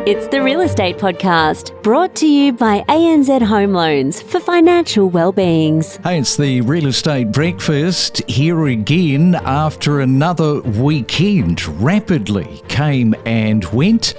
It's the Real Estate Podcast, brought to you by ANZ Home Loans for financial well-beings. Hey, it's the Real Estate Breakfast here again after another weekend. Rapidly came and went.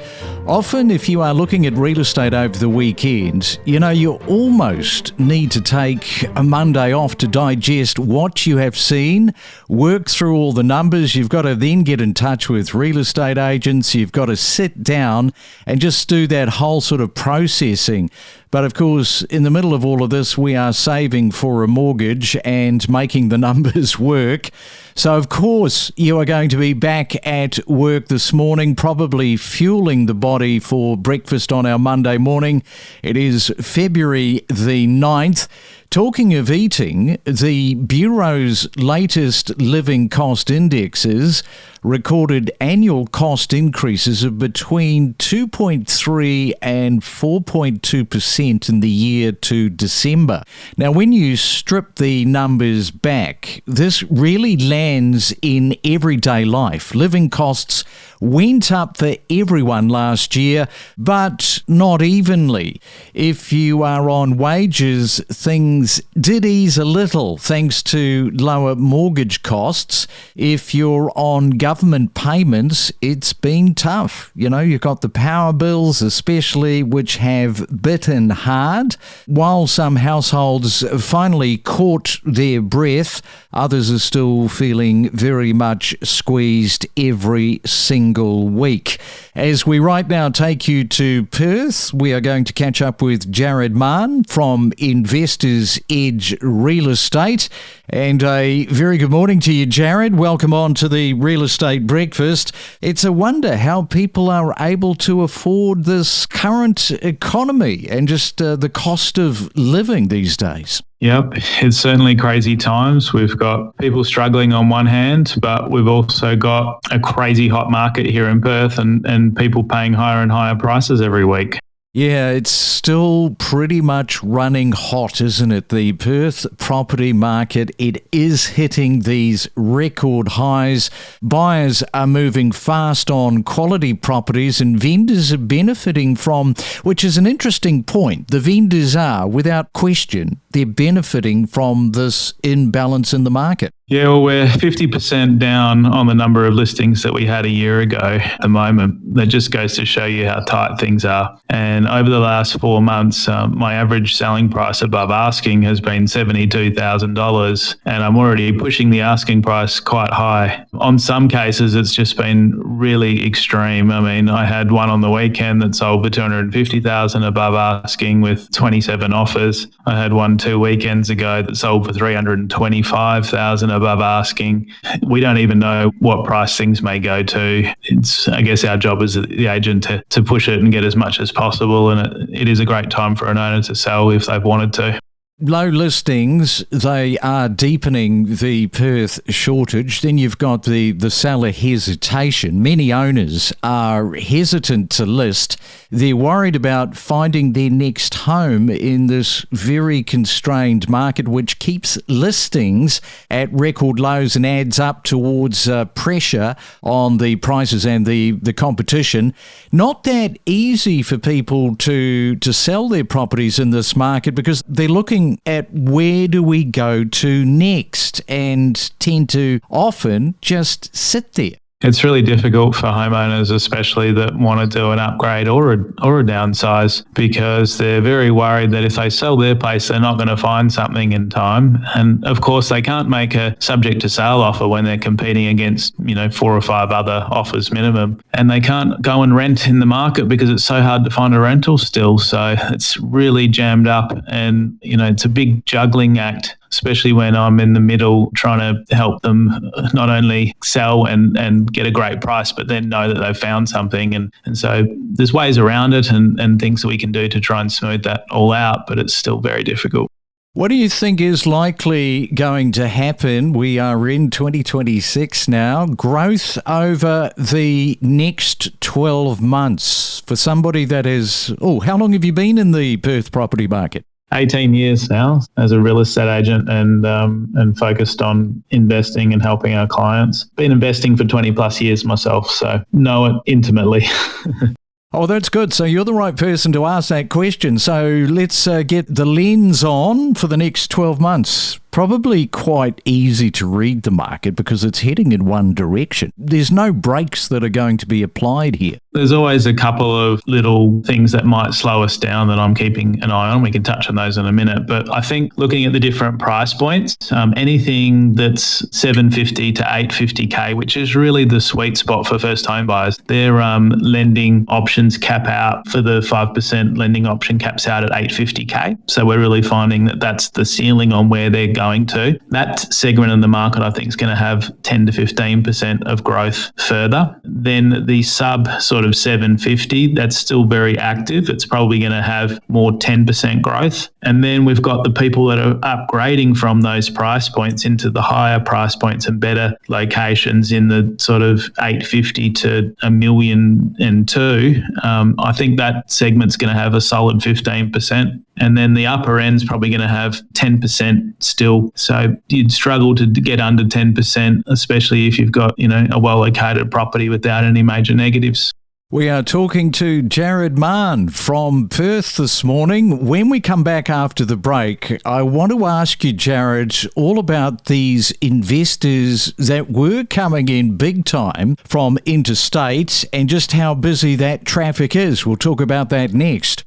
Often, if you are looking at real estate over the weekend, you almost need to take a Monday off to digest what you have seen, work through all the numbers. You've got to then get in touch with real estate agents. You've got to sit down and just do that whole sort of processing. But of course, in the middle of all of this, we are saving for a mortgage and making the numbers work. So, of course, you are going to be back at work this morning, probably fueling the body for breakfast on our Monday morning. It is February the 9th. Talking of eating, the Bureau's latest living cost indexes recorded annual cost increases of between 2.3 and 4.2% in the year to December. Now, when you strip the numbers back, this really lands in everyday life. Living costs went up for everyone last year, but not evenly. If you are on wages, things did ease a little thanks to lower mortgage costs. If you're on government payments, it's been tough. You've got the power bills especially, which have bitten hard. While some households finally caught their breath, others are still feeling very much squeezed every single week. As we right now take you to Perth, we are going to catch up with Jarrad Mahon from Investors Edge Real Estate. And a very good morning to you, Jarrad. Welcome on to the Real Estate Breakfast. It's a wonder how people are able to afford this current economy and just the cost of living these days. Yep, it's certainly crazy times. We've got people struggling on one hand, but we've also got a crazy hot market here in Perth and people paying higher and higher prices every week. Yeah, it's still pretty much running hot, isn't it? The Perth property market, it is hitting these record highs. Buyers are moving fast on quality properties and vendors are benefiting from, which is an interesting point. The vendors are, without question, they're benefiting from this imbalance in the market. Yeah, well, we're 50% down on the number of listings that we had a year ago at the moment. That just goes to show you how tight things are. And over the last 4 months, my average selling price above asking has been $72,000. And I'm already pushing the asking price quite high. On some cases, it's just been really extreme. I mean, I had one on the weekend that sold for $250,000 above asking with 27 offers. I had one 2 weekends ago that sold for $325,000 above asking. We don't even know what price things may go to. It's, I guess, our job as the agent to push it and get as much as possible. And it is a great time for an owner to sell if they've wanted to. Low listings, they are deepening the Perth shortage. Then you've got the seller hesitation. Many owners are hesitant to list. They're worried about finding their next home in this very constrained market, which keeps listings at record lows and adds up towards pressure on the prices and the competition. Not that easy for people to sell their properties in this market because they're looking at where do we go to next and tend to often just sit there. It's really difficult for homeowners, especially that want to do an upgrade or a downsize, because they're very worried that if they sell their place, they're not going to find something in time. And of course, they can't make a subject to sale offer when they're competing against, 4 or 5 other offers minimum. And they can't go and rent in the market because it's so hard to find a rental still. So it's really jammed up and, it's a big juggling act, especially when I'm in the middle trying to help them not only sell and get a great price, but then know that they've found something. And so there's ways around it and things that we can do to try and smooth that all out, but it's still very difficult. What do you think is likely going to happen? We are in 2026 now. Growth over the next 12 months for somebody that is, how long have you been in the Perth property market? 18 years now as a real estate agent and focused on investing and helping our clients. Been investing for 20 plus years myself, so know it intimately. Oh, that's good. So you're the right person to ask that question. So let's get the lens on for the next 12 months. Probably quite easy to read the market because it's heading in one direction. There's no brakes that are going to be applied here. There's always a couple of little things that might slow us down that I'm keeping an eye on. We can touch on those in a minute. But I think looking at the different price points, anything that's $750 to $850K, which is really the sweet spot for first home buyers, their lending options cap out for the 5% lending option caps out at $850K. So we're really finding that that's the ceiling on where they're going to. That segment of the market, I think, is going to have 10 to 15% of growth further. Then the sub sort of 750, that's still very active. It's probably going to have more 10% growth. And then we've got the people that are upgrading from those price points into the higher price points and better locations in the sort of 850 to $1.2 million. I think that segment's going to have a solid 15%. And then the upper end's probably going to have 10% still. So you'd struggle to get under 10%, especially if you've got, a well-located property without any major negatives. We are talking to Jarrad Mahon from Perth this morning. When we come back after the break, I want to ask you, Jarrad, all about these investors that were coming in big time from interstate and just how busy that traffic is. We'll talk about that next.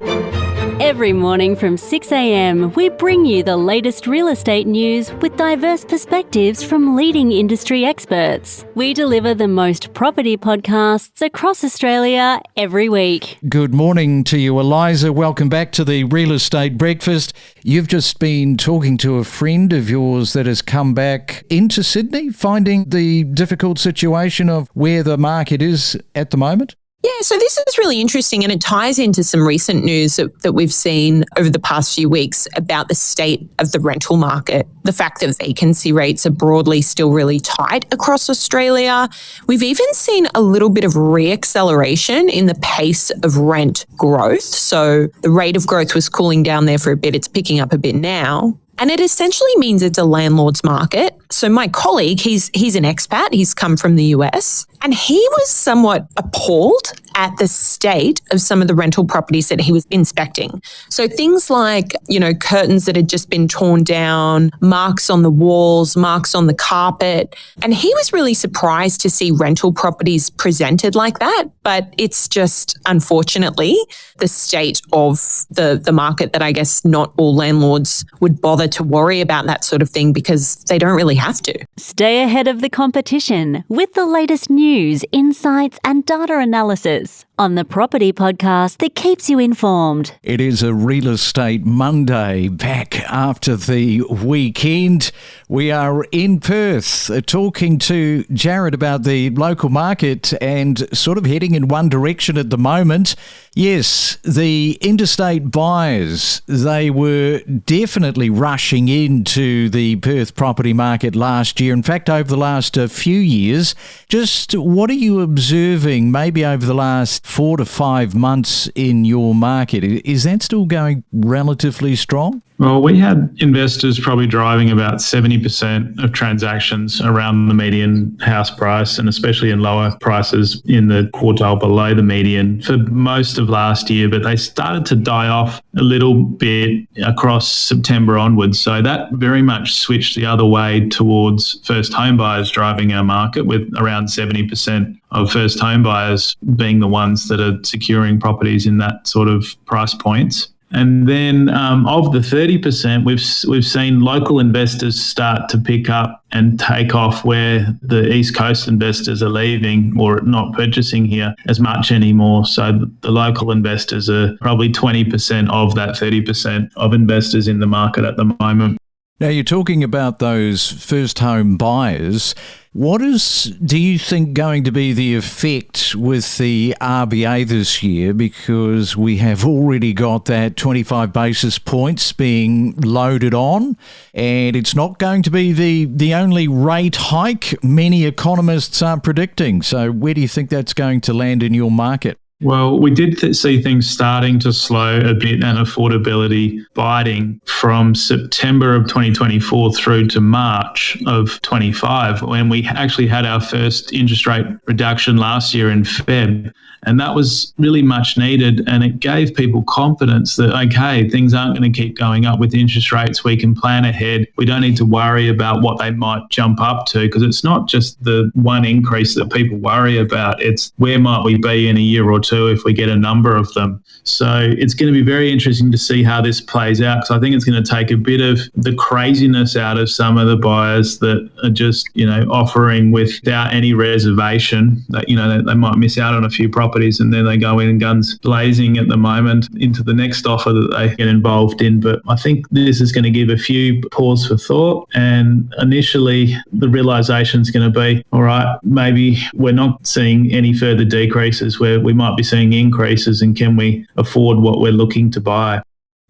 Every morning from 6 a.m, we bring you the latest real estate news with diverse perspectives from leading industry experts. We deliver the most property podcasts across Australia every week. Good morning to you, Eliza. Welcome back to the Real Estate Breakfast. You've just been talking to a friend of yours that has come back into Sydney, finding the difficult situation of where the market is at the moment. Yeah, so this is really interesting, and it ties into some recent news that we've seen over the past few weeks about the state of the rental market. The fact that vacancy rates are broadly still really tight across Australia. We've even seen a little bit of re-acceleration in the pace of rent growth. So the rate of growth was cooling down there for a bit. It's picking up a bit now. And it essentially means it's a landlord's market. So my colleague, he's an expat. He's come from the US, and he was somewhat appalled at the state of some of the rental properties that he was inspecting. So things like, curtains that had just been torn down, marks on the walls, marks on the carpet. And he was really surprised to see rental properties presented like that. But it's just, unfortunately, the state of the market that I guess not all landlords would bother to worry about that sort of thing because they don't really have to. Stay ahead of the competition with the latest news, insights and data analysis on the property podcast that keeps you informed. It is a Real Estate Monday, back after the weekend. We are in Perth talking to Jarrad about the local market and sort of heading in one direction at the moment. Yes, the interstate buyers, they were definitely rushing into the Perth property market last year. In fact, over the last few years. Just what are you observing maybe over the last 4 to 5 months in your market? Is that still going relatively strong? Well, we had investors probably driving about 70% of transactions around the median house price, and especially in lower prices in the quartile below the median for most of last year. But they started to die off a little bit across September onwards. So that very much switched the other way towards first home buyers driving our market, with around 70% of first home buyers being the ones that are securing properties in that sort of price points. And then of the 30%, we've seen local investors start to pick up and take off where the East Coast investors are leaving or not purchasing here as much anymore. So the local investors are probably 20% of that 30% of investors in the market at the moment. Now, you're talking about those first home buyers. What do you think, going to be the effect with the RBA this year? Because we have already got that 25 basis points being loaded on, and it's not going to be the only rate hike many economists are predicting. So where do you think that's going to land in your market? Well, we did see things starting to slow a bit and affordability biting from September of 2024 through to March of 25, when we actually had our first interest rate reduction last year in Feb. And that was really much needed. And it gave people confidence that, okay, things aren't going to keep going up with interest rates. We can plan ahead. We don't need to worry about what they might jump up to, because it's not just the one increase that people worry about. It's where might we be in a year or two if we get a number of them. So it's going to be very interesting to see how this plays out, because I think it's going to take a bit of the craziness out of some of the buyers that are just, offering without any reservation that, they might miss out on a few properties, and then they go in guns blazing at the moment into the next offer that they get involved in. But I think this is going to give a few pause for thought, and initially the realisation is going to be, all right, maybe we're not seeing any further decreases, where we might be seeing increases, and can we afford what we're looking to buy?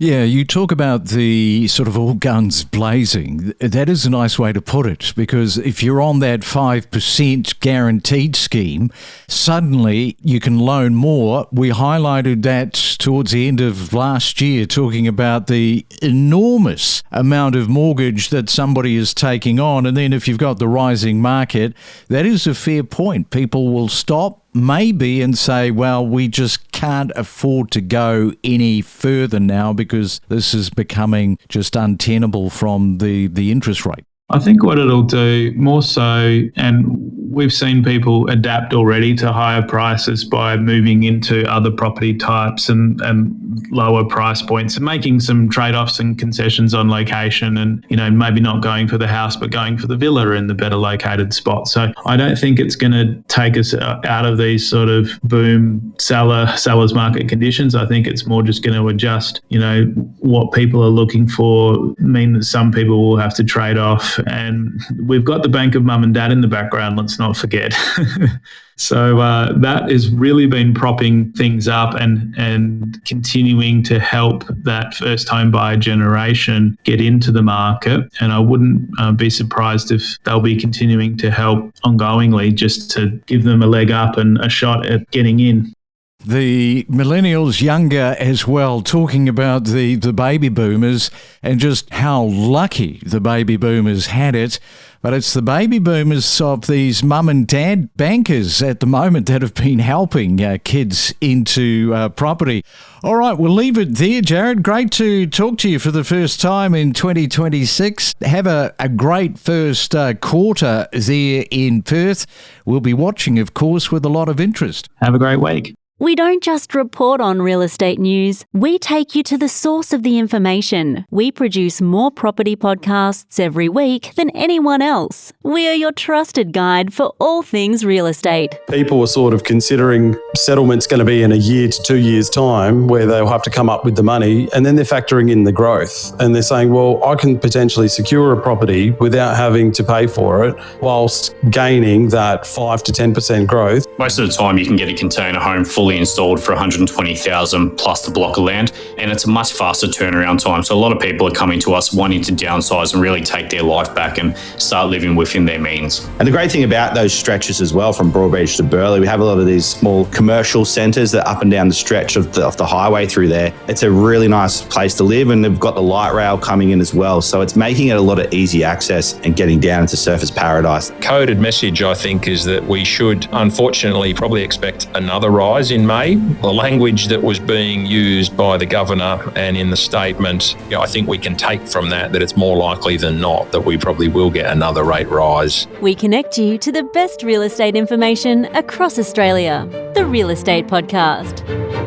Yeah, you talk about the sort of all guns blazing. That is a nice way to put it, because if you're on that 5% guaranteed scheme, suddenly you can loan more. We highlighted that towards the end of last year, talking about the enormous amount of mortgage that somebody is taking on. And then if you've got the rising market, that is a fair point. People will stop maybe and say, well, we just can't afford to go any further now because this is becoming just untenable from the interest rate. I think what it'll do more so, and we've seen people adapt already to higher prices by moving into other property types and lower price points, and making some trade-offs and concessions on location, and maybe not going for the house but going for the villa in the better located spot. So I don't think it's going to take us out of these sort of boom seller's market conditions. I think it's more just going to adjust, what people are looking for, mean that some people will have to trade off. And we've got the bank of mum and dad in the background, let's not forget. So that has really been propping things up and continuing to help that first home buyer generation get into the market. And I wouldn't be surprised if they'll be continuing to help ongoingly, just to give them a leg up and a shot at getting in. The millennials younger as well, talking about the baby boomers and just how lucky the baby boomers had it. But it's the baby boomers of these mum and dad bankers at the moment that have been helping kids into property. All right, we'll leave it there, Jarrad. Great to talk to you for the first time in 2026. Have a great first quarter there in Perth. We'll be watching, of course, with a lot of interest. Have a great week. We don't just report on real estate news, we take you to the source of the information. We produce more property podcasts every week than anyone else. We are your trusted guide for all things real estate. People are sort of considering settlement's going to be in a year to 2 years' time, where they'll have to come up with the money, and then they're factoring in the growth. And they're saying, well, I can potentially secure a property without having to pay for it, whilst gaining that 5 to 10% growth. Most of the time you can get a container home fully installed for $120,000 plus the block of land, and it's a much faster turnaround time. So a lot of people are coming to us wanting to downsize and really take their life back and start living within their means. And the great thing about those stretches as well, from Broadbeach to Burleigh, we have a lot of these small commercial centres that up and down the stretch of the highway through there. It's a really nice place to live, and they've got the light rail coming in as well. So it's making it a lot of easy access and getting down into surface paradise. Coded message, I think, is that we should unfortunately probably expect another rise in May. The language that was being used by the governor and in the statement, I think we can take from that it's more likely than not that we probably will get another rate rise. We connect you to the best real estate information across Australia. The Real Estate Podcast.